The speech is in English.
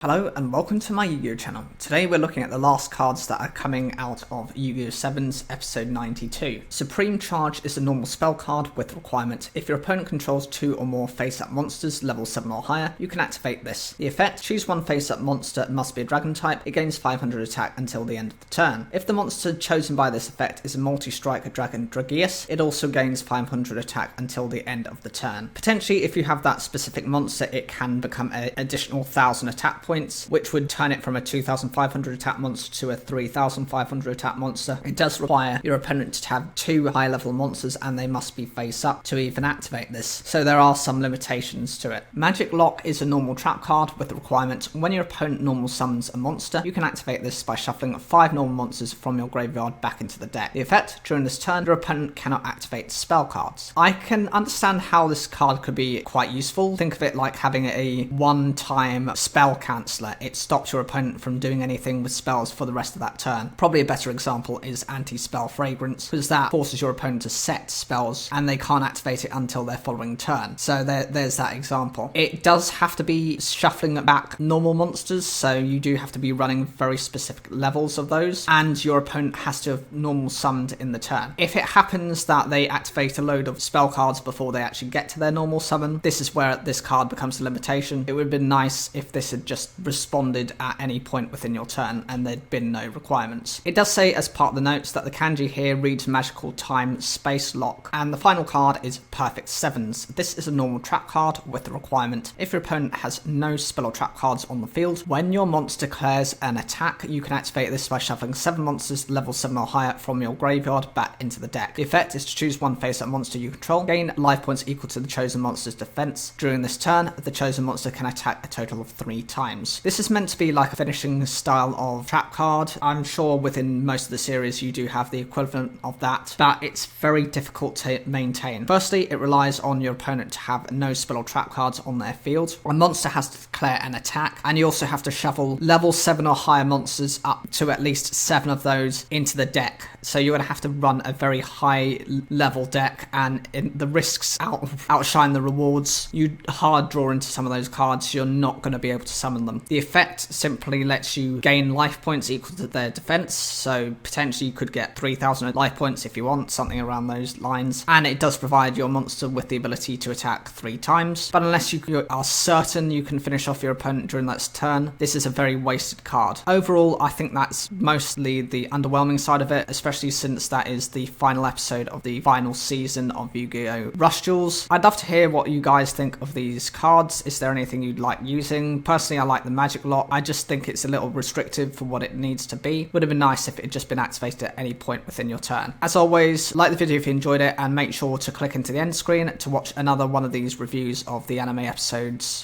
Hello and welcome to my Yu-Gi-Oh channel. Today we're looking at the last cards that are coming out of Yu-Gi-Oh 7's episode 92. Supreme Charge is a normal spell card with requirement. If your opponent controls 2 or more face-up monsters level 7 or higher, you can activate this. The effect: choose one face-up monster, must be a dragon type, it gains 500 attack until the end of the turn. If the monster chosen by this effect is a multi-strike dragon Dragius, it also gains 500 attack until the end of the turn. Potentially, if you have that specific monster, it can become an additional 1000 attack points, which would turn it from a 2500 attack monster to a 3500 attack monster. It does require your opponent to have 2 high level monsters and they must be face up to even activate this, so there are some limitations to it. Magic Lock is a normal trap card with the requirement: when your opponent normal summons a monster, you can activate this by shuffling 5 normal monsters from your graveyard back into the deck. The effect: during this turn, your opponent cannot activate spell cards. I can understand how this card could be quite useful. Think of it like having a one-time spell canceller. It stops your opponent from doing anything with spells for the rest of that turn. Probably a better example is Anti-Spell Fragrance, because that forces your opponent to set spells and they can't activate it until their following turn. So there's that example. It does have to be shuffling back normal monsters, so you do have to be running very specific levels of those, and your opponent has to have normal summoned in the turn. If it happens that they activate a load of spell cards before they actually get to their normal summon, this is where this card becomes a limitation. It would have been nice if this had just responded at any point within your turn and there'd been no requirements. It does say as part of the notes that the kanji here reads magical time space lock, and the final card is Perfect Sevens. This is a normal trap card with the requirement: if your opponent has no spell or trap cards on the field, when your monster declares an attack, you can activate this by shuffling 7 monsters level 7 or higher from your graveyard back into the deck. The effect is to choose one face-up monster you control, gain life points equal to the chosen monster's defense. During this turn, the chosen monster can attack a total of 3 times. This is meant to be like a finishing style of trap card. I'm sure within most of the series you do have the equivalent of that, but it's very difficult to maintain. Firstly, it relies on your opponent to have no spell or trap cards on their field. A monster has to declare an attack, and you also have to shuffle level 7 or higher monsters up to at least 7 of those into the deck. So you're going to have to run a very high level deck, and the risks outshine the rewards. You hard draw into some of those cards, you're not going to be able to summon them. The effect simply lets you gain life points equal to their defense, so potentially you could get 3000 life points if you want, something around those lines, and it does provide your monster with the ability to attack 3 times, but unless you are certain you can finish off your opponent during that turn, this is a very wasted card. Overall, I think that's mostly the underwhelming side of it, especially since that is the final episode of the final season of Yu-Gi-Oh! Rush Duels. I'd love to hear what you guys think of these cards. Is there anything you'd like using? Personally, I like the Magic Lock. I just think it's a little restrictive for what it needs to be. Would have been nice if it had just been activated at any point within your turn. As always, like the video if you enjoyed it, and make sure to click into the end screen to watch another one of these reviews of the anime episodes.